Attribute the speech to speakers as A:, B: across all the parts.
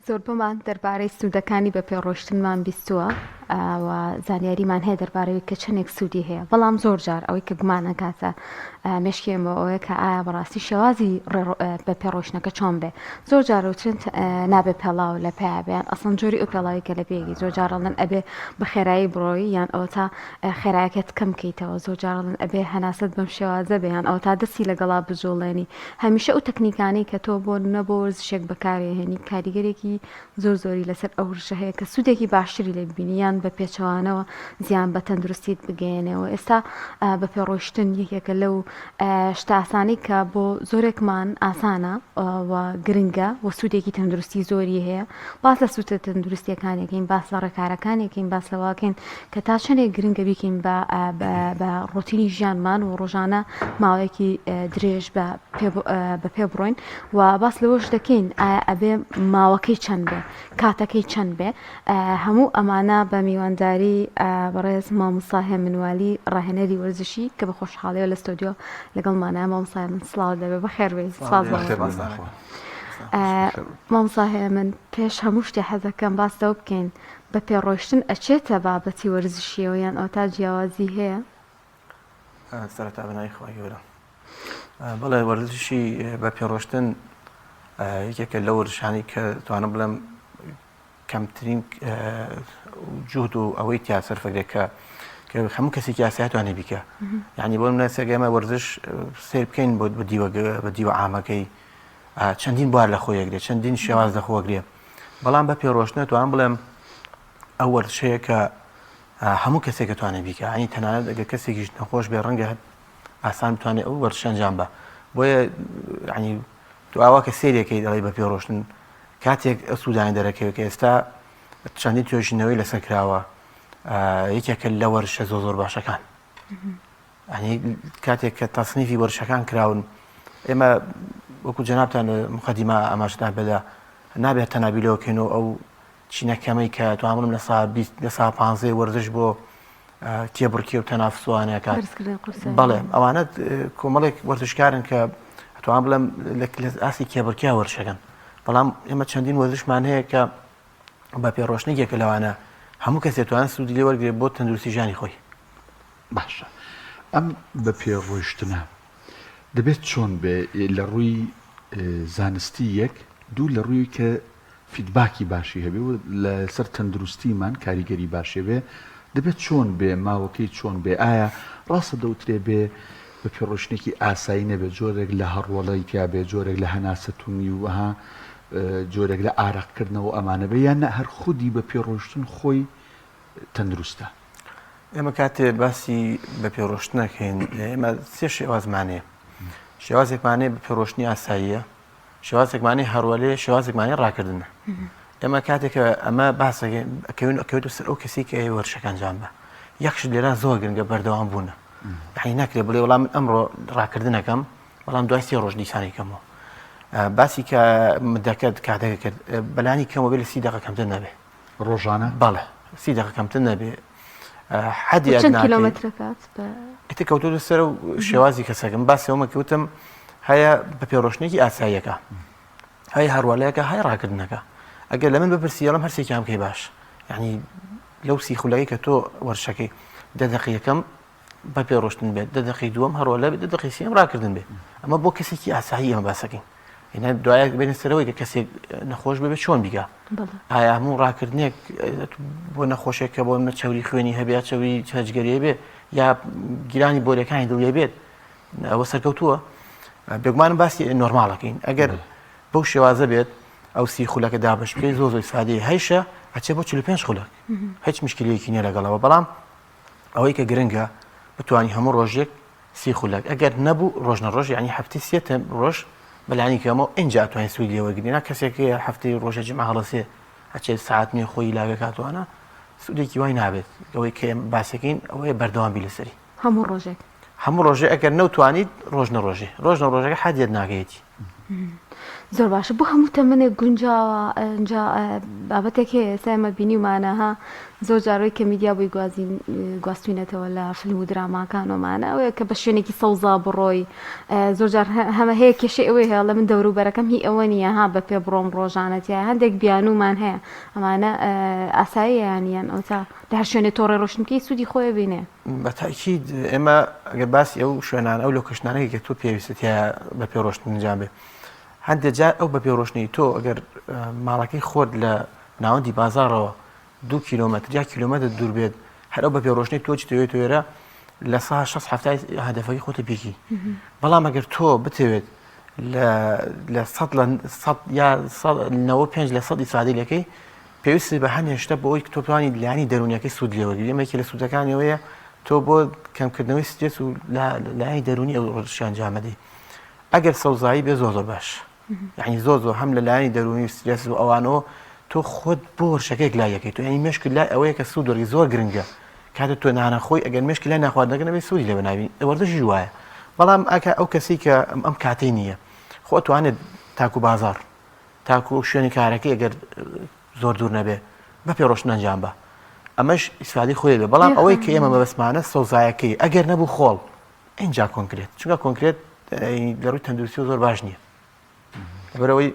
A: زۆر بۆمان دەربارەی سوودەکانی بە پێڕۆشتنمان بیستووە و زانیاریمان هەیە دەربارەوەی کە چەندێک سوودی هەیە، بەڵام زۆر جار ئەوەی کە گومانەکاتە مشکێمە ئەوەیە کە ئایا بەڕاستی شێوازی بە پێڕۆشتنەکە چۆن بێ. زۆر جارەوترن نابێ پێڵاو لە پێیان ئەسڵەن جۆری ئەو پێڵاوی کە لە پێیەکی زۆر جارڵن ئەبێ بە خێرایی بڕۆی یان ئەوە تا خێرایەکەت کەم بکەیتەوە، زۆر جارڵن ئەبێ هەناسەت بەم شێوازە بێیان ئەو تا دەستی لەگەڵا بجوڵێنی. هەمیشە ئەو تەکنیکانی کە تۆ بۆ نەبۆ ورزشێک بەکارهێنی کاریگەرێکی زۆر زۆری لەسەر ئەو ورزشە هەیە کە سوودێکی باشتری لێ ببینی یان بە پێچەوانەوە زیان بە تەندروستیت بگەێنەوە. ئێستا بە پێڕۆشتن یەکێکە لەو شتاسانی کە بۆ زۆرێکمان ئاسانە و گرنگە و سوودێکی تەندروستی زۆری هەیە. باس لە سوودە تەندروستیەکانێکین، باس لە ڕێکارەکانێکین، باس لەواکەین کە تا چەندێک گرنگە بیکەین بە ڕۆتینی ژیانمان و ڕۆژانە ماوەیەکی درێژ بە پێ بڕۆین و باس لەوەش دەکەین ئایا ئەبێ ماوەکەی چەند بێ، کاتەکەی چەند بێ. هەموو ئەمانە بە میوانداری بەڕێز مامۆستا هێمنوالی ڕاهێنەری وەرزشی کە بە خۆشحاڵیەوە لە ستۆدیۆ لەگەڵمانە. مامۆستا من سڵاو دەبێ، بەخێربێ. مامۆستا هێمن پێش هەموو شتێ حەزەکەم باستەوە بکەین بە پێڕۆشتن ئەچێتە بابەتی وەرزشیەوە یان ئەو تا جیاوازی هەیە؟
B: سەرەتا بەناوی خۆی گەورە بەڵێ وەرزشی بە پێڕۆشتن یەکێکە لە وەرزشانی کە توانم بڵێم کەمترین جوهد و ئەوەی تیا سەرفەکرێکە کە هەموو کەسێکی ئاسایی توانێت بیکە. یعنی بۆ منە سێگەمە وەرزش سیر بکەین بە دیوە عامەکەی چەندین بوار لە خۆیەگرێت، چەندین شێواز لە خۆگرێ، بەڵام بە پێڕۆشتنە توانم بڵێم ئەو وەرزشەیە کە هەموو کەسێک توانێت بیکە. ینی تەنانەت ئەگەر کەسێکیش نەخۆش بێ ڕەنگە ئاسان بتوانێت ئەو وەرزشە ئەنجام بە. بۆیە ینی تو ئاوا کە سێرێکەی دەڵێ بە پێڕۆشتن کاتێک سوودانی دەرەکەوێت کە ئێستا چەندی توێژینەوەی لەسەر کراوە یەکێکە لە وەرزشە زۆر باشەکان. ینی کاتێک کە تەسنیفی وەرزشەکان کراون ئێمە وەکو جەنابتان مقەدیمە ئەماشتان بەدا نابێت تەنابیلەوەکەینەوە ئەو چینەکەمەی کە توانم لە سا 15 وەرزش بۆ تێبڕکێ و تەنافسوانەکان. بەڵێ ئەوانە کۆمەڵێک وەرزشکارن کە توان بڵێم لە ئاسی کێبڕکیا وەرزشەکەن، بەڵام ئێمە چەندین وەرزشمان هەیە کە بە پێڕۆشتنێکێکە لەوانە هەموو کەسێک توانێت سوودی لێ وەرگێت بۆ تەندروستی ژیانی خۆی.
C: باشە، ئەم بە پێڕۆشتنە دەبێت چۆن بێ لە ڕووی زانستی یەک دوو لە ڕووی کە فیدباکی باشی هەبێ و لەسەر تەندروستیمان کاریگەری باشێ بێ دەبێت چۆن بێ، ماوەکەی چۆن بێ، ئایا ڕاستە دەوترێ بێ بە پێڕۆشتنێکی ئاسایی نەبێت، جۆرێک لە هەڕوەڵی تیا بێ، جۆرێک لە هەناسەتونی و وەها جۆرێک لە ئارەقکردنەوە ئەمانە بێ، یان هەر خودی بە پێڕۆشتن خۆی تەندروستە؟
B: ئێمە کاتێ باسی بە پێڕۆشتنەکەین ئێمە سێ شێوازمانەیە. شێوازێکمانەیە بە پێڕۆشتنی ئاساییە، شێوازێکمانەی هەڕوەلێ، شێوازێکمانەی ڕاکردنە. ئێمە کاتێکە ئەمە باسەکەوێت سەر ئەو کەسی کە وەرزشەکە ئەنجام بە یەکشت لێرە زۆر گرنگە بەردەوام بوونە. یعنی ناکرێت بڵێ وەڵام من ئەمڕۆ ڕاکردنەکەم بەڵام دوای 3 ڕۆژ دیسانی کەمەوە. باسی کە مدەکەت کاتێک کرد بەلانی کەمەوە بێ لە 30 دقیقە کەمتر نەبێ
C: ڕۆژانە.
B: بەڵێ 30 دقیقە کەمتر نەبێ. حەدی
A: چەند کیلۆمەترەکات
B: ئێتە کەوتۆ سەر و شێوازی کەسەکەم باسی ئەومە کەوتم هەیە بە پێڕۆشتنێکی ئاساییەکە، هەیە هەڕوەلەیەکە، هەیە ڕاکردنەکە. ئەگەر لە من بپرسی ئەڵەم هەرسێکیان بکەی باش. یعنی لەو سیخولایی کە تۆ وەرزشەکەی 10 دقیقەکەم بە پێڕۆشتن بێت، 10 دقیقەی دووەم هەڕوەلە بێت، 10 دقیقەی سێم ڕاکردن بێت. ئەمە بۆ کەسێکی ئاسایی ئەمە باسەکەین. هێنا دوایە بێنە سەرەوەی کە کەسێک نەخۆش بێت چۆن بیکە. ئایا هەموو ڕاکردنێک بۆ نەخۆشێک کە بۆ منە چاوری خوێنی هەبێت، چاوری هەجگەریە بێت، یا گیرانی بۆریەکانی دڵیە بێت، ئەوە سەرکەوتووە. بێگومانم باسی نۆرماڵەکەین. ئەگەر بەو شێوازە بێت ئەو سی خولەکە دابش بکەی زۆر سادەیە هەیشە ئەچێ بۆ 45 خولەک، هیچ مشکلەیەکی نییە لەگەڵەوە. بەڵام ئەوەی کە گرنگە بتوانی هەموو ڕۆژێک 30 خولەک، ئەگەر نەبوو ڕۆژنە ڕۆژ ینی هەفتی 3 ڕۆژ بەلانی کەمەوە ئینجا ئەتوانین سوودی لێوەرگرین. کەسێک هەفتەی ڕۆژە جمعە هەڵەسێ ئەچێت ساعت نیە خۆی لاگە کاتوانە سوودێکی وای نابێت. ئەوەی کە باسەکەین ئەوەیە بەردەوامبی لەسەری
A: هەموو ڕۆژێک
B: ئەگەر نەوتوانیت ڕۆژنە ڕۆژێ ڕۆژەکە حەدیەت ناگەیەتی.
A: زۆر باشە بۆ هەموو تەمەنێک گونجاوە ئەنجا بابەتێک هەیە سایمە بینیمانەها زۆر جارۆی کە میدیا بۆی گواستوینەتەوە لە فیلم و دراماکانۆمانە ئەوەیە کە بە شوێنێکی سەوزا بڕۆی زۆر جار هەمە هەیە کێشەی ئەوەی هەیە لە من دەوروبەرەکەم هی ئەوە نیە ها بە پێ بڕۆم ڕۆژانەتیە هەندێک بیانومان هەیە ئەمانە ئاساییانیان ئەو تا لە هەر شوێنێ تۆڕێ ڕۆشنکەی سوودی خۆی بینێ
B: بەتاکید ئێمە ئەگەر باسی ئەو شوێنان ئەو لۆکەشنانەیە کە تۆ پێویستت هەیە بە پێڕۆشتن انجام بێ هەندێک جار ئەو بە پێڕۆشنی تۆ ئەگەر ماڵەکەی خۆت لە ناوەندی بازاڕەوە 2 کیلۆمەتر یا کیلۆمەتر دوور بێت هەر ئەو بە پێڕۆشنی تۆ چیتەوێت وێرە لە سا 6 هەفتای هەدەفەکەی خۆتە پێکی بەڵام ئەگەر تۆ بتەوێت لە 100 یا 95 لە 100 ئیسادیلەکەی پێویستی بە هەمیشتە بۆ ئەوی کە تۆ بتوانیت لایانی دەرونیەکەی سوود لێوەرگری یەکێک لە سوودەکانیەوەیە تۆ بۆ کەمکردنەوەی سترێس و لایانی دەرونی ئەو ڕۆژیان انجام بدەیت ئەگەر سەوزایی بێ زۆر باش یعنی زۆر هەم لە لایانی دەرونی سترێس و ئەوانەوە تۆ خۆت بۆ ورشەکەیك لای یەکەی تۆ یعنی مێشک لای ئەوەیە کە سوود وەرگی زۆر گرنگە کاتە تۆ نانەخۆی ئەگەر مێشکی لای ناخواردنەکە نەبێت سوودی لێ بناوی وەردەشی وایە بەڵام ئەو کەسی کە ئەم کاتەی نییە خۆ توانێت تاکو بازار تاکو شوێنی کارەکەی ئەگەر زۆر دوور نەبێ بە پێڕۆشتن ئەنجام بە ئەمەش ئیسفادی خۆی بێ بەڵام ئەوەی کە ئێمە مەبەسمانە سەوزایەکەی ئەگەر نەبوو خۆڵ اینجا کۆنکرێت چونکە کۆنکرێت لە ڕووی تەندروستی زۆر باش نییە لەبەرەوەی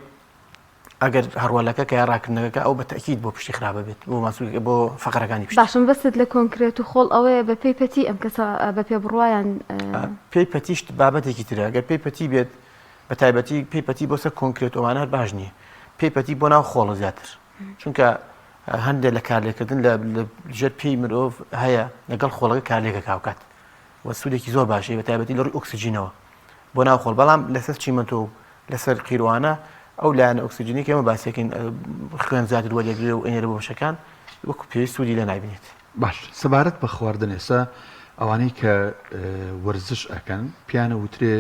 B: ئەگەر هەروەلەکە کە یا ڕاکردنەکە ئەو بە تەکید بۆ پشتی خراپە بێت بۆ ماسوولکە بۆ فەقەرەکانی پشت
A: باشم بەست لە کۆنکرێت و خۆڵ ئەوەیە بە پێی پەتی ئەم کەسە بە پێ بڕوایان
B: پێی پەتیشت بابەتێکی ترە ئەگەر پێی پەتی بێت بە تایبەتی پێی پەتی بۆ سەر کۆنکرێت ئەوانە باش نییە پێی پەتی بۆ ناو خۆڵە زیاتر چونکە هەندێک لە کارلێکردن لە ژێر پێی مرۆڤ هەیە لەگەڵ خۆڵەکە کارلێکە کاوکات وە سوودێکی زۆر باشەیە بە تایبەتی لە ڕووی ئۆکسیجینەوە بۆ ناو خۆڵ بەڵام لەسەر چیمەنتۆ و لەسەر قیروانە ئەو لایەنە ئۆکسیجینی کە ئێمە باسیەکەین خوێن زیاتر وەرەگرێ و ئێنێرە بۆ بەشەکان وەکو پێویست سوودی لە نابینێت
C: باش سەبارەت بە خواردن ئێستا ئەوانەی کە وەرزش ئەکەن پیانە وترێ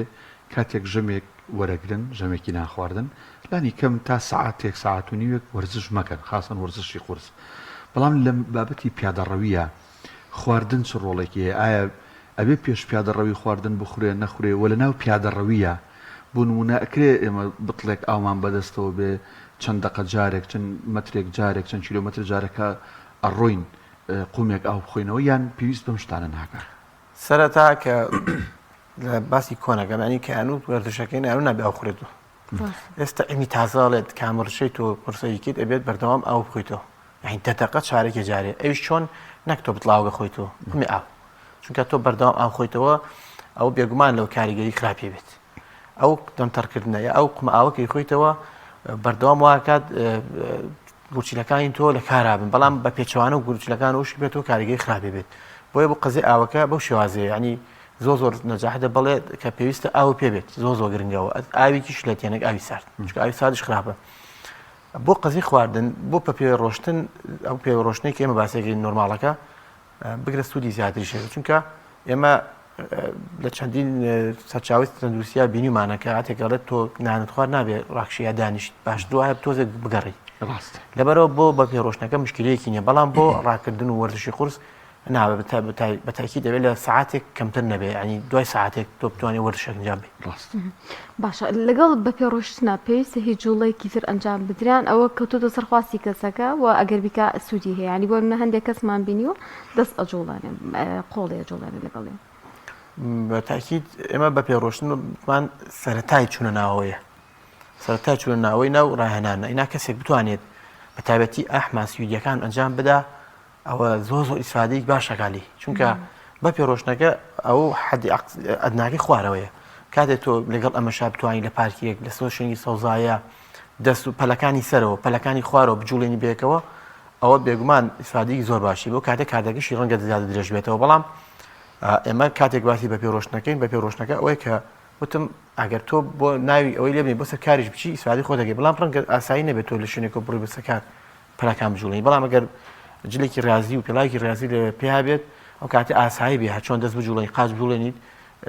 C: کاتێک ژەمێک وەرەگرن ژەمێکی ناخواردن لانی کەم تا سعاتێک ساعت و نیوێک وەرزش مەکەن خاصن وەرزشی قورس بەڵام لە بابەتی پیادەڕەویە خواردن چ ڕۆڵێکی هەیە ئایا ئەبێ پێش پیادەڕەوی خواردن بخورێ نەخورێ وە لە ناو پیادەڕەویە بۆ نمونە ئەکرێ ئێمە بتڵێک ئاومان بەدەستەوە بێ چەند دەقە جارێک چەند مەترێک جارێک چەند کیلۆمەتر جارێکە ئەڕۆین قومێک ئاو بخۆینەوە یان پێویست بەم شتانە ناکات
B: سەرەتا کە لە باسی کۆنەکەمانی کە ئەنووت وەردەشەکەی نارو نابێ ئەو خوێتەوە ئێستا ئەمی تازاڵێت کامڕشەی تۆ قورسەیەکیت ئەبێت بەردەوام ئاو بخۆیتەوە یعنی دەتەقە چارێکی جارێ ئەویش چۆن نەک تۆ بتڵاوگە خۆیتەوە هەمی ئاو چونکە تۆ بەردەوام ئاو خۆیتەوە ئەو بێگومان لەو کاریگەری خراپی بێت ئەو دەمتەرکردنەیە ئەو قمە ئاوەکەی خۆیتەوە بەردەوام واکات گورچیلەکانی تۆ لە کارابن بەڵام بە پێچوانە و گورچیلەکان وشی بێتەوە کاریگەری خراپی بێت بۆیە بۆ قەزی ئاوەکە بەو شێوازەیە ینی زۆر نەجاحدە بڵێت کە پێویستە ئاو پێ بێت زۆر گرنگەوە ئاوێکی شلەتێنێک ئاوی سارد چونکە ئاوی سادش خراپە بۆ قەزی خواردن بۆ بە پێ ڕۆشتن ئەو پێ ڕۆشتنی کە ئێمە باسێکی نۆرماڵەکە بگرە سوودی زیاتری شێت چونکە ئێمە لە چەندین سەرچاوی تەندروستیە بینیمانەکە هاتێکەڵێت تۆ نانت خوارد نابێت ڕاکشیە دانیشت باش دوایە تۆزێک بگەڕی لەبەرەوە بۆ بە پێڕۆشتنەکە مشکلەیەکی نییە بەڵام بۆ ڕاکردن و وەرزشی قورس بەتاکی دەبێت لە ساعاتێک کەمتر نەبێت ینی دوای ساعتێک تۆ بتوانێت وەرزشێک ئەنجام بێت
A: باشە لەگەڵ بە پێڕۆشتنە پێویستە هیچ جوڵەیەکی تر ئەنجام بدران ئەوە کەوتۆتە سەرخواستی کەسەکە و ئەگەر بیکە سوودی هەیە ینی بۆ منە هەندێک کەسمان بینیوە دەست ئەجوڵانێ قۆڵی ئەجوڵانێ لەگەڵێ
B: بە تاکید ئێمە بە پێڕۆشتنمان سەرەتای چوونە ناوەیە سەرەتای چوونە ناوەی ناو ڕاهێنانە ئینا کەسێک بتوانێت بە تایبەتی ئەحما سوودیەکان ئەنجام بدا ئەوە زۆر ئیسفادەیەک باشەکالی چونکە بە پێڕۆشتنەکە ئەو حەدی ئەدناکەی خوارەوەیە کاتێک تۆ لەگەڵ ئەمەشا بتوانانی لە پارکیەک لە سۆشنی سەوزایە دەست و پەلەکانی سەرەوە پەلەکانی خوارەوە بجوڵێنی بێکەوە ئەوە بێگومان ئیسفادەیەکی زۆر باشی بۆ کاتێک کاردەکەشی ڕەنگە زیادە درێژ بێتەوە بەڵام ئێمە کاتێک باسی بە پێڕۆشتنەکەین بە پێڕۆشتنەکە ئەوەی کە وتم ئەگەر تۆ بۆ ناوی ئەوەی لێبنی بۆ سەر کاریش بچی ئیسفادەی خۆ دەگەی بەڵام ڕەنگە ئاسایی نەبێت تۆ لە شوێنێک بڕی بە سەر کار پەلەکان بجوڵێنی بەڵام ئەگەر جلێکی رازی و پێڵاوێکی رازی لە پێها بێت ئەو کاتی ئاسایی بێ هەر چۆن دەست بجوڵێنی قاچ بجوڵێنیت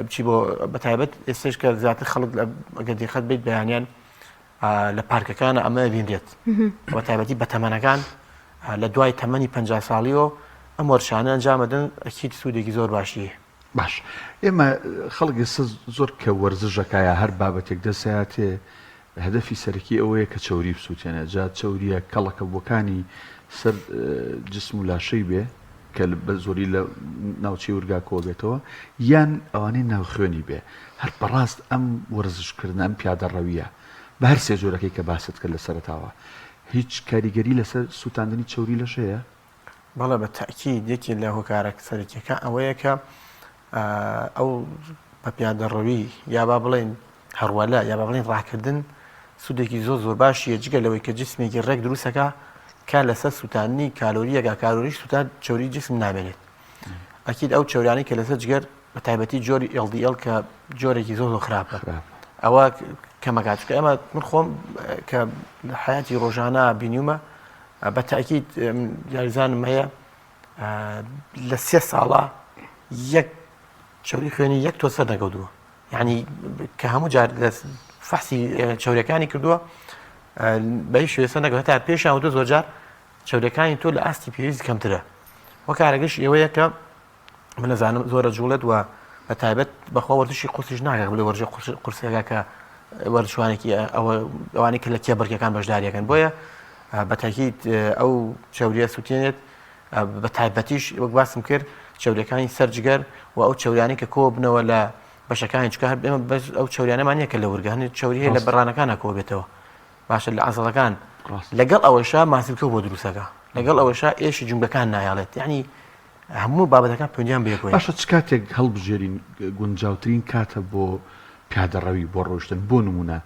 B: بچی بۆ بەتایبەت ئێستش کە زیاتر خەڵک ئەگەر دێخەت بیت بەیانیان لە پارکەکانە ئەمە بینرێت بەتایبەتی بە تەمەنەکان لە دوای تەمەنی 50 ساڵیەوە ئەم وەرشانە ئەنجامەدەن ئەکید سوودێکی زۆر باشیە
C: باش ئێمە خەڵکی زۆر کە وەرزشەکایە هەر بابەتێک دەسەیاتێ هدفی سەرەکی ئەوەیە کە چەوری بسووتێنە جا چەوریە کەڵەکە بۆکانی سەر جسم و لاشەی بێ کە بە زۆری لە ناوچەی ورگا کۆ بێتەوە یان ئەوانەی ناوخوێنی بێ هەر بەڕاست ئەم وەرزشکردن ئەم پیادەڕەویە بە هەر سێ جۆرەکەی کە باست کرد لە سەرەتاوە هیچ کاریگەری لەسەر سووتاندنی چەوری لەشەیە؟
B: بەڵێ بە تاکید یەکی لە هۆکارە سەرەکیەکە ئەوەیە کە ئەو بە پیادەڕەوی یا با بڵێن هەروەلا یا با بڵێن ڕاکردن سوودێکی زۆر باشیە جگە لەوەی کە جسمێکی ڕێک دروستەکە کە لەسەر سووتانی کالۆریەکە کالۆریش سووتان چەوری جسم نامێنێت ئەکید ئەو چەورانی کە لەسەر جگەر بە تایبەتی جۆری LDL کە جۆرێکی زۆر خراپە ئەوە کەمەکات چکە ئەمە من خۆم کە لە حیاتی ڕۆژانە بینیومە بە تاکید یاریزانم هەیە لە 3 ساڵە یەک چەوری خوێنی یەک تۆ سەر نەکەوتووە یعنی کە هەموو جار لە فەحسی چەورەکانی کردووە بەی شوێ سەر نەکەوت تا پێشیان وتە زۆر جار چەورەکانی تۆ لە ئاستی پێویست کەمترە وە کارەگەش ئێوەیە کە من نەزانم زۆرە جوڵێت وە بە تایبەت بەخوا وەرزشی قورسیش ناکە بڵێ وەرزشی قورسەکە کە وەرزشوانێکی ئەوانەی کە لە کێبڕکەکان بەشداریەکەن بۆیە بە تاکید ئەو چەوریە سووتێنێت بە تایبەتیش وەک باسم کرد چەورەکانی سەرجگەر و ئەو چەورانی کە کۆ بنەوە لە بەشەکانی چکە ئێمە بەس ئەو چەوریانەمانە کە لە ورگەهن چەوری هەیە لە بەڕانەکانە کۆ بێتەوە باشە لە عەزەڵەکان لەگەڵ ئەوەشە ماسیلکە بۆ دروستەکە لەگەڵ ئەوەشە ئێشی جومگەکان نایاڵێت یعنی هەموو بابەتەکان پەیوەندیان بەیەکەوە
C: باشە چ کاتێک هەڵبژێرین گونجاوترین کاتە بۆ پیادەڕەوی بۆ ڕۆشتن بۆ نمونە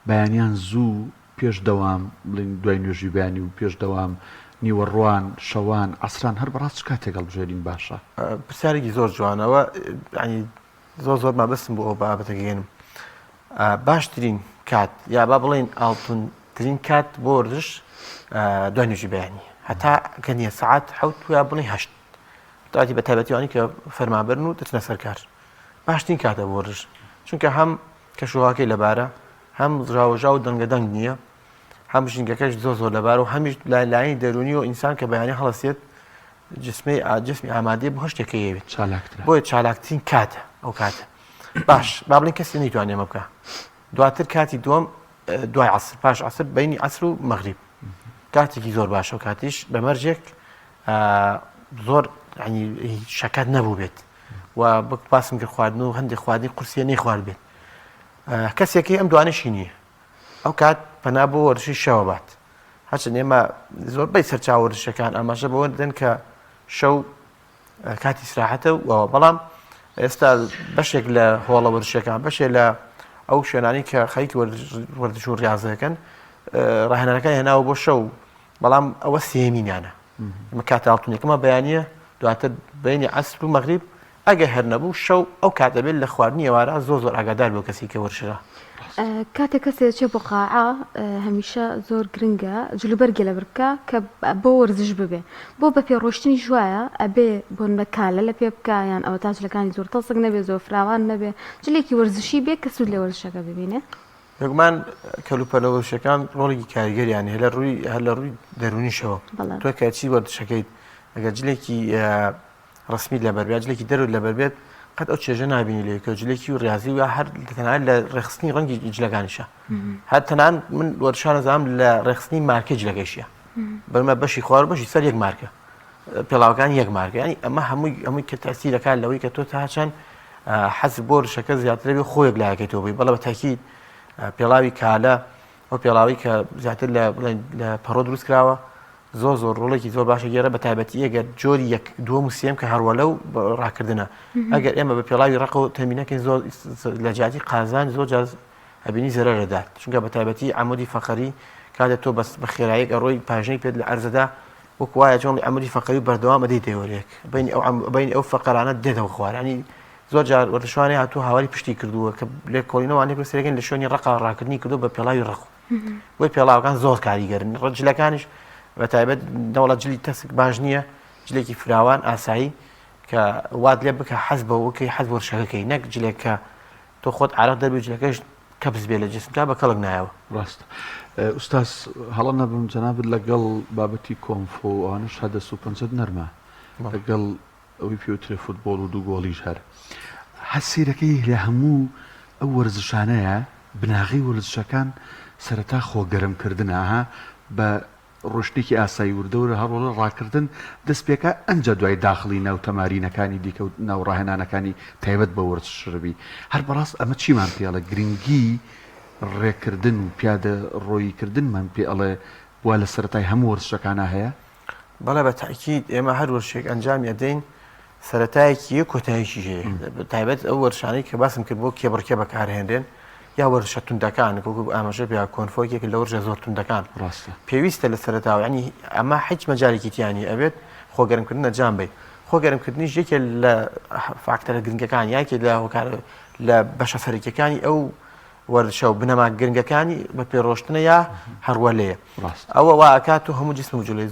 C: بەیانیان زوو پێش دەوام بڵین دوای نوێژی بەیانی و پێش دەوام نیوەڕوان شەوان عەسران هەر بەڕاست چ کاتێک هەڵبژێرین باشە
B: پرسیارێکی زۆر جوانەوە ینی زۆر مابەستم بۆ ئەو بابەتەکەگەێنم باشترین کات یا با بڵێن ئاڵتونترین کات بۆ وەرزش دوای نوێژی بەیانی هەتا کە نییە سەعات 7 یا بڵێن 8 تاتی بە تایبەتیوانی کە فەرمانبەرن و دەچنە سەرکار باشترین کاتە بۆ وەرزش چونکە هەم کەشوهاکەی لەبارە هەم ڕاوەژاو و دەنگەدەنگ نییە هەم ژینگەکەش زۆر لەبارە و هەمیش لایەنی دەرونی و ئینسان کە بەیانی هەڵەسێت جسمی ئامادەی بۆ هەشتێکەیەوێت
C: چالاکترە
B: بۆیە چالاکترین کاتە ئەو کاتە باش با بڵین کەسی نەیتوانێ ئەمە بکە دواتر کاتی دووەم دوای عەسر پاش عەسر بەینی عەسر و مەغریب کاتێکی زۆر باشە و کاتیش بەمەرجێک زۆر ینی شەکات نەبوو بێت و باسم کرد خواردن و هەندێک خواردنی قورسیە نەی خوارد بێت کەسێکی ئەم دوانەشی نییە ئەو کات پەنا بۆ وەرزشی شەوە بات هەرچەند ئێمە زۆربەی سەرچاو وەرزشەکان ئاماژە بەوە دەن کە شەو کاتی استراحەتە و بەڵام ئێستا بەشێک لە هۆڵە وەرزشەکان بەشێک لە ئەو شوێنانی کە خەریکی وەرزش و ڕاضەکەن ڕاهێنەرەکان هێناوە بۆ شەو بەڵام ئەوە سێمینیانە ئەمە کاتە ئاڵتونێکمە بەیانیە دواتر بینی عەسر و مەغریب ئەگە هەر نەبوو شەو ئەو کاتە بێت لە خواردنی ئێوارە زۆر ئاگادار بۆ کەسی کە وەرزشە
A: کاتێک کەسێک چێ بۆ قاعە هەمیشە زۆر گرنگە جلوبەرگێ لە بکە کە بۆ وەرزش ببێ بۆ بە پێڕۆشتنی ژوایە ئەبێ بۆن بە کالە لە پێ بکە یان ئەوە تاجلەکانی زۆر تەسک نەبێ زۆر فراوان نەبێ جلێکی وەرزشی بێ کە سوود لە وەرزشەکە ببینێ
B: یەکمان کەلوپەلە وەرزشەکان ڕۆڵێکی کاریگەریانە هەر لە ڕووی دەرونیشەوە تۆ کاچی وەرزشەکەیت ئەگەر جلێکی ڕسمی لەبەر بێت جلێکی دەرو لەبەر بێت قەت ئەو چێژە نابینی لێ کە جلێکی و ڕاضی و هەر تەنانەت لە ڕێخستنی ڕەنگی جلەکانیشە هەر تەنان من وەرزشان نەزانم لە ڕێخستنی مارکە جلەکەیشیە بەرمە بەشی خوار بەشی سەر یەک مارکە پێڵاوەکان یەک مارکە ینی ئەمە هەمووی کە تەسیرەکان لەوەی کە تۆ تا چەند حەز بۆ ڕشەکە زیاتر بێ خۆیەک لایەکەیتەوە بێ بەڵێ بە تاکید پێڵاوی کالە ئەو پێڵاوی کە زیاتر لە پەڕۆ دروست کراوە زۆر ڕۆڵێکی زۆر باشە گێرە بە تایبەتی ئەگەر جۆری یەک دووەم و سێم کە هەروەلە و ڕاکردنە ئەگەر ئێمە بە پێڵاوی ڕق و تەمینەکەین زۆر لە جیاتی قازان زۆر جاز ئەبینی زەرەرەدات چونکە بە تایبەتی عەمودی فەقەری کاتێک تۆ بە خێراییەک ئەڕۆی پاژنەی پێت لە عەرزەدا وەک وایە جۆڵی عەمودی فەقەری بەردەوام ئەدەی دەیوەرێک بین ئەو فەقەرانە دێتەوە خوارانی زۆر جار وەرزشوانێ هاتووە هاواری پشتی کردووە کە لێ کۆڵینەوەوانێک سەرەکەن لە شوێنی ڕق ڕاکردنی کردو بە پێڵاوی ڕق بۆی پێڵاوەکان زۆر کاریگەرن ڕجلەکانیش بە تایبەت نەوەڵە جلی تەسک باش نییە جلێکی فراوان ئاسایی کە وات لێ بکە حەز بەوەکەی حەز بۆ ڕشەکەکەی نەک جلێک کە تۆ خۆت عارق دەبێت جلەکەش کەبز بێ لە جسمکە بە کەڵک نایەوە
C: ڕاست ئوستاز هەڵە نەبم جەنابەت لەگەڵ بابەتی کۆمفۆ ئەوانەش هەدە سوپەنجەت نەرمە لەگەڵ ئەوی پێوترێ فوتبۆڵ و دوو گۆڵیش هەر حەسیرەکەی لە هەموو ئەو وەرزشانەیە بناغی وەرزشەکان سەرەتا خۆگەرمکردنە بە ڕۆشتێکی ئاسایی وردەورە هەڕۆڵە ڕاکردن دەست پێکە ئەنجە دوای داخلی ناو تەمارینەکانی دیکە و ناو ڕاهێنانەکانی تایبەت بە وەرزشربی هەر بەڕاست ئەمە چیمان پێڵە گرنگی ڕێکردن و پیادە ڕۆیکردنمان پێ ئەڵێ وا لە سەرەتای هەموو وەرزشەکانە هەیە
B: بەڵێ بە تاکید ئێمە هەر وەرشێک ئەنجامی ئەدەین سەرەتایەکی یەک کۆتاییشی هەیە تایبەت ئەو وەرشانەی کە باسم کرد بۆ کێبڕکێ بەکارهێنرێن یا وەرشە توندەکان وەکو ئاماژە پێ کۆنفۆکێک لە وەرشە زۆر توندەکان
C: ڕاستە
B: پێویستە لە سەرەتاوە ینی ئەمە هیچ مەجارێکی تیانی ئەبێت خۆگەرمکردنە جام بێت خۆگەرمکردنیش یەکێ لە فاکتەرە گرنگەکان یاکێ لە بەشە سەرەکیەکانی ئەو وەرشە و بنەما گرنگەکانی بە پێڕۆشتنە یا هەروە لێە ئەوە وا ئەکات و هەموو جسم و جوڵێ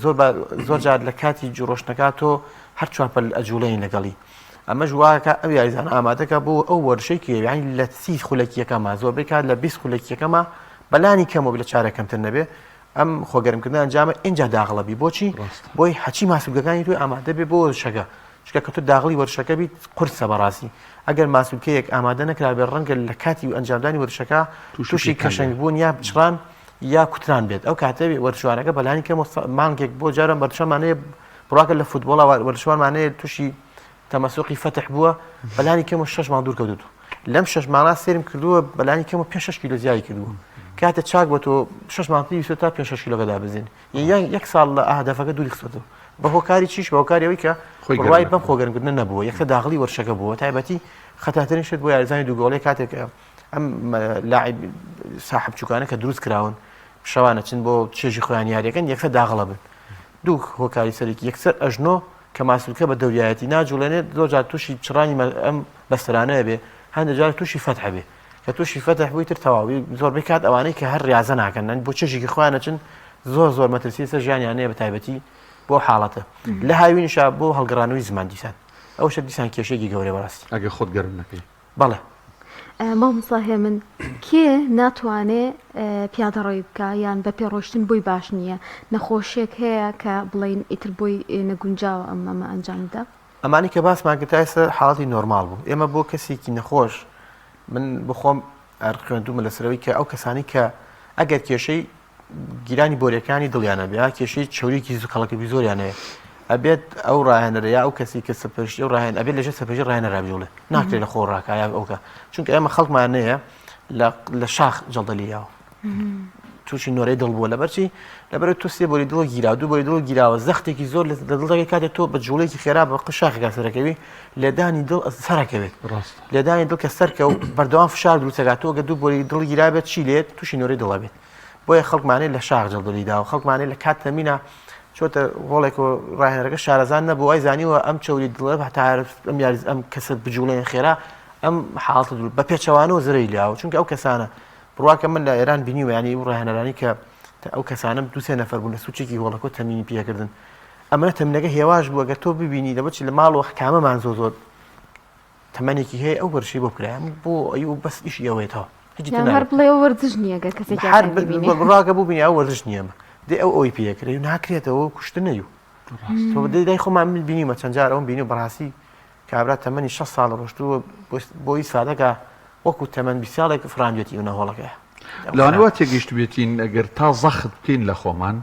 B: زۆر جار لە کاتی جوڕۆشتنەکات و هەر چوارپەل ئەجوڵەین لەگەڵی ئەمەش واکە ئەو یاریزان ئامادەکە بۆ ئەو وەرشەی یعنی لە 30 خولەکیەکەمە زۆر بکات لە 20 خولەکیەکەمە بەلانی کەمەوە لە چارەکەمتر نەبێ ئەم خۆگەرمکردن ئەنجامە اینجا داغڵەبی بۆچی بۆی حەچی ماسوولگەکانی توی ئامادە بێ بۆ وەرشەکە چکە کە تۆ داغڵی وەرشەکە بیت قورسە بەڕاستی ئەگەر ماسوولکەیەک ئامادە نەکرا بێ ڕەنگە لە کاتی و ئەنجامدانی وەرشەکە تووشی کەشەنگبوون یا بچران یا کوتران بێت ئەو کاتە وەرشوانەکە بەلانی کەم مانگێک بۆ جارم بەرشەمانەیە بڕاکە لە فوتبۆڵ وەرشوانمانەیە تووشی تەمەسوقی فتح بووە بەلانی کەمە 6 مانگ دوور کەوتوت لەم 6 مانگا سێرم کردووە بەلانی کەمە 5-6 کیلۆ زیادی کردووە کاتە چاک بۆ تۆ 6 مانگی ویستە تا 5-6 کیلۆگەدا بزین یەک ساڵ لە ئاهدەفەکە دووری خستەوە بە هۆکاری چیش بە هۆکاریەوەی کە ڕای بەم خۆگەرمکردن نەبووە یەکسە داغڵی وەرشەکە بووە تایبەتی خەتاترین شت بۆ یاریزانی دووگۆڵی کاتێک ئەم لاعب ساحب چووکانە کە دروست کراون شەوانە چن بۆ چێژی خۆیان یاریەکەن یەکسە داغڵە بن دوو هۆکاری سەرێکی یەکسەر ئەژنۆ کە ماسوولکە بە دەوریایەتی ناجوڵێنێت زۆر جار تووشی چڕانی ئەم بەسترانەیە بێ هەندێک جار تووشی فتح بێ کە تووشی فتح بووی تر تەواوی زۆربەی کات ئەوانەی کە هەر ریاضە ناکەن بۆ چێژێکی خۆیانە چن زۆر مەترسی سەر ژیانیانەیە بە تایبەتی بۆ حاڵەتە لە هاوینیشا بۆ هەڵگەڕانەوەی زمان دیسان ئەو شت دیسان کێشێکی گەورەی بەڕاستی
C: ئەگە خۆت گەرم نەکەی
B: بەڵێ
A: مامۆستا من کێ ناتوانێت پیادەڕۆی بکە یان بە پێڕۆشتن بۆی باش نییە نەخۆشیێک هەیە کە بڵین ئیتر بۆی نەگونجاوە ئەمە ئەنجامدا
B: ئەمانی کە باسمان کرد ئێستا حاڵەتی نۆرمال بوو ئێمە بۆ کەسێکی نەخۆش من بخۆم خوێندومە لەسەرەوەی کە ئەو کەسانی کە ئەگەر کێشەی گیرانی بۆریەکانی دڵیانە بێ کێشەی چەوریکی کەڵەکەبی زۆریانەیە ئەبێت ئەو ڕاهێنەرە یا ئەو کەسی کە سەپێشی ئەو ڕاهێن ئەبێت لەژێر سەپێژی ڕاهێنەرا بجوڵێ ناکرێت لە خۆڕاکە یا ئەوکە چونکە ئێمە خەڵکمانەیە لە شاخ جەڵدەلیاوە تووشی نۆرەی دڵ بووە لەبەرچی لەبەر تو سێ بۆری دڵ گیرا دوو بۆری دڵ گیراوە زەختێکی زۆر لە دڵدەکەی کاتێک تۆ بە جوڵێکی خێرا بە قشاخێکا سەرەکەوی لێدانی دڵ سەرەکەوێت لێدانی دڵ کە سەرکە و بەردەوام فشار دروستەکاتەوە گە دوو بۆری دڵ گیرا بێت چی لێت تووشی نۆرەی دڵە بێت بۆیە خەڵکمانەیە لە شاخ جەڵدەلیدا و خەڵکمانەیە لە کات تەمینە چۆتە ڕۆڵێک و ڕاهێنەرەکە شارەزان نەبوو ئای زانیوە ئەم چەوری دڵێ هەتا ئەم یاریز ئەم کەسە بجوڵێن خێرا ئەم حاڵەتە دوور بە پێچەوانەوە زرەی لاوە چونکە ئەو کەسانە بڕواکە من لە ئێران بینیوە ینی ئەو ڕاهێنەرانی کە ئەو کەسانم دووسێ نەفەر بوون لە سوچێکی هۆڵەکۆ تەمینی پێکردن ئەمە تەمینەکە هێواش بووە گە تۆ ببینی دەبچی لە ماڵەوە کامەمان زۆر تەمەنێکی هەیە ئەو وەرشی بۆ بکرایان بۆ ئەو بەس ئیش ئەوەیەوە
A: هەر بڵێ ئەو وەرزش نییە گە کەسێکی
B: ڕاکە بوو بینی ئەو وەرزش نییەمە دێ ئەو ئەوی پێکرێ و ناکرێتەوە کوشتنەی و تۆ دای خۆمان من بینیمە چەند جار ئەوم بینی و بەڕاستی کابرا تەمەنی 6 ساڵ ڕۆشتووە بۆی سادەکە وەکو تەمەن 20 ساڵێک فرانجێتی و نەهۆڵەکەیە
C: لەوانەوە تێگەیشت بێتین ئەگەر تا زەخت بکەین لە خۆمان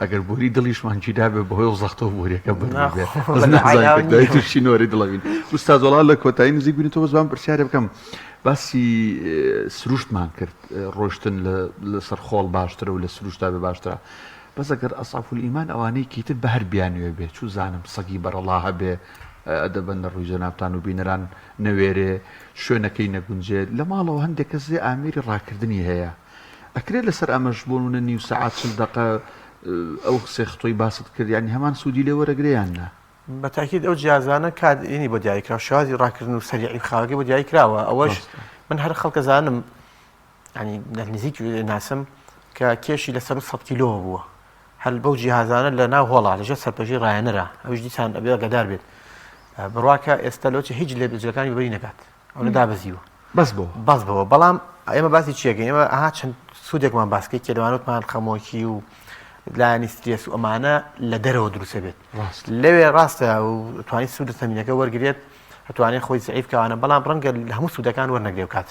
C: ئەگەر بۆری دڵیشمان جیدا بێ بەهۆی و زەختەوە بۆریەکە بێت تووشی نۆرەی دڵەوین ئوستاز وەڵا لە کۆتایی نزیک بینێتەوە زمان پرسیارێ بکەم باسی سروشتمان کرد ڕۆشتن لەسەر خۆڵ باشترە و لە سروشتا بێ باشترە بەس ئەگەر ئەساف الئیمان ئەوانەی کیتر بە هەر بیانوێ بێ چوو زانم سەگی بەرەڵا هەبێ ئەدەبەن لە ڕووی جەنابتان و بینەران نەوێرێ شوێنەکەی نەگونجێت لە ماڵەوە هەندێک کەسێ ئامێری ڕاکردنی هەیە ئەکرێت لەسەر ئەمەش بۆنە نیو سەعات 40 دقە ئەو سێختۆی باست کرد ینی هەمان سوودی لێ وەرەگریان نا
B: بە تاکید ئەو جیازانە کاتینی بۆ دیاریکرا شازی ڕاکردن و سەریعی خاوەکەی بۆ دیاری کراوە ئەوەش من هەر خەڵکە زانم ینی نزیک ناسم کە کێشی لەسەر 100 کیلۆ بووە هەل بەو جیهازانە لە ناو هۆڵا لەژێر سەرپەژی ڕاهێنەرە ئەوش دیسان ئەبێ گەدار بێت بڕواکە ئێستا لەوچە هیچ لێ بجەکانی بەری نەکات ئەو دابەزیوە بەس بەوە بەڵام ئێمە باسی چیەکەین ئێمە ئاها چەند سوودێکمان باسکەی کە لەوانوتمان خەمۆکی و لایەنی سترێس و ئەمانە لە دەرەوە دروستە بێت لەوێ ڕاستە و توانی سوودە تەمینەکە وەرگێت هەتوانێت خۆی زعیف کەوانە بەڵام ڕەنگە هەموو سوودەکان وەرنەگرێ و کات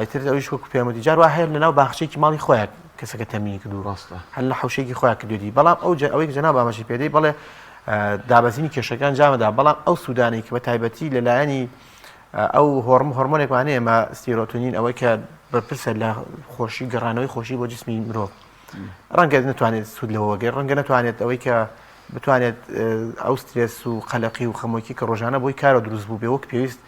B: ئیتر ئەویش وەکو پێم وتی جار وا هەیە لەناو باخچەیەکی ماڵی خۆیان کەسەکە تەمینی کردو
C: ڕاستە
B: هەر لە حوشەیەکی خۆیان کردوێتی بەڵام ئەوەی جەناب ئاماژەی پێدەی بەڵێ دابەزینی کێشەکان جامەدا بەڵام ئەو سوودانەی کە بە تایبەتی لەلایەنی ئەو هۆرمۆنێکمان ئێمە ستیرۆتونین ئەوەی کە بەرپرسە لە خۆشی گەڕانەوەی خۆشی بۆ جسمی مرۆڤ ڕەنگە نتوانێت سوود لەوە وەگەی ڕەنگە نتوانێت ئەوەی کە بتوانێت ئەو سترێس و قەلەقی و خەمۆکی کە ڕۆژانە بۆی کارە دروست بوو بێ وەک پێویست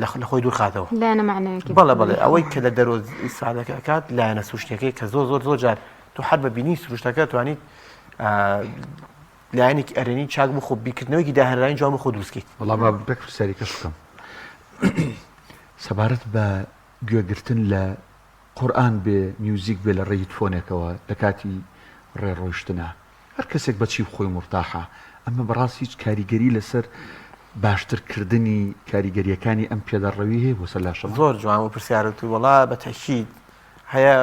B: لە خۆی دوورخاتەوە
A: لایەنە معنەیەکی
B: بەڵێ ئەوەی کە لە دەرۆز ئیسفادەکە کات لایەنە سروشتەکەی کە زۆر جار تو حد بە بینی سروشتەکە توانیت لایەنێکی ئەرێنی چاک بۆ خۆ بیکردنەوەیکی داهێنرانی جوان بۆ خۆ دروستکەیت
C: وەڵام بێک پرسیارێکەش بکەم سەبارەت بە گوێگرتن لە قورئان بێ میوزیک بێ لە ڕێی فۆنێکەوە لە کاتی ڕێڕۆیشتنە هەر کەسێک بەچی خۆی مرتاحە ئەمە بەڕاستی هیچ کاریگەری لەسەر باشترکردنی کاریگەریەکانی ئەم پێدەڕەوی هەیە بۆ سەلاشەوە
B: زۆر جوان و پرسیارەت وڵا بە تەکید هەیە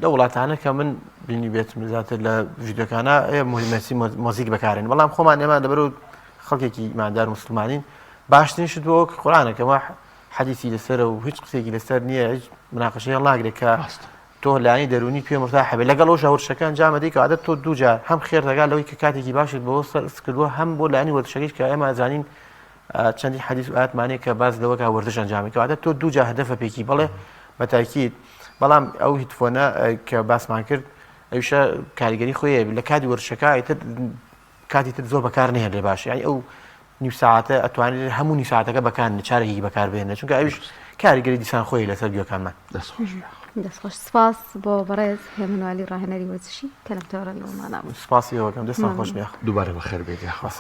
B: لە وڵاتانە کە من بینی بێت مزاتر لە ڤیدیۆکانە مهمەتی مۆزیک بەکارێن بەڵام خۆمان ئێمە لەبەر و خەڵکێکی ئیماندار مسلمانین باشترینشت بۆ قورئانەکەمە حەدیثی لەسەر و هیچ قسێکی لەسەر نییە هیچ مناقەشەیە ناگرێت کە تۆ لایەنی دەرونی پێ مرتاحە بێت لەگەڵ ئەو ژاورشەکان جامە دەی کە عادەت تۆ دووجار هەم خێر دەگات لەوەی کە کاتێکی باشت بەوە سەرس کردووە هەم بۆ لایەنی وەردەشەکەیش کە ئێمە زانین چەندی حەدیث و ئاەتمانەیە کە باز لەوە کا وەردەش ئەنجامی کە عادەت تۆ دووجار هەدەفە پێکی بەڵێ بە تاکید بەڵام ئەو هیتفۆنە کە باسمان کرد ئەویشە کاریگەری خۆیە لە کاتی وەرشەکە ئیتر کاتی تر زۆر بەکار نهێن لێ باش یعنی ئەو نیو ساعتە ئەتوانێت هەموو نیو ساعتەکە بەکار چارێکی بەکاربێنێت چونکە ئەویش کاریگەری دیسان خۆی لەسەر گوێکانمان
A: دەستخۆش سپاس بۆ بەڕێز هێمنوالی ڕاهێنەری وەرزشی کە لەم تۆڕە لەومانە
B: سپاسی ئەوەکەم دەستان خۆش بێخ
C: دووبارە بەخێر بێت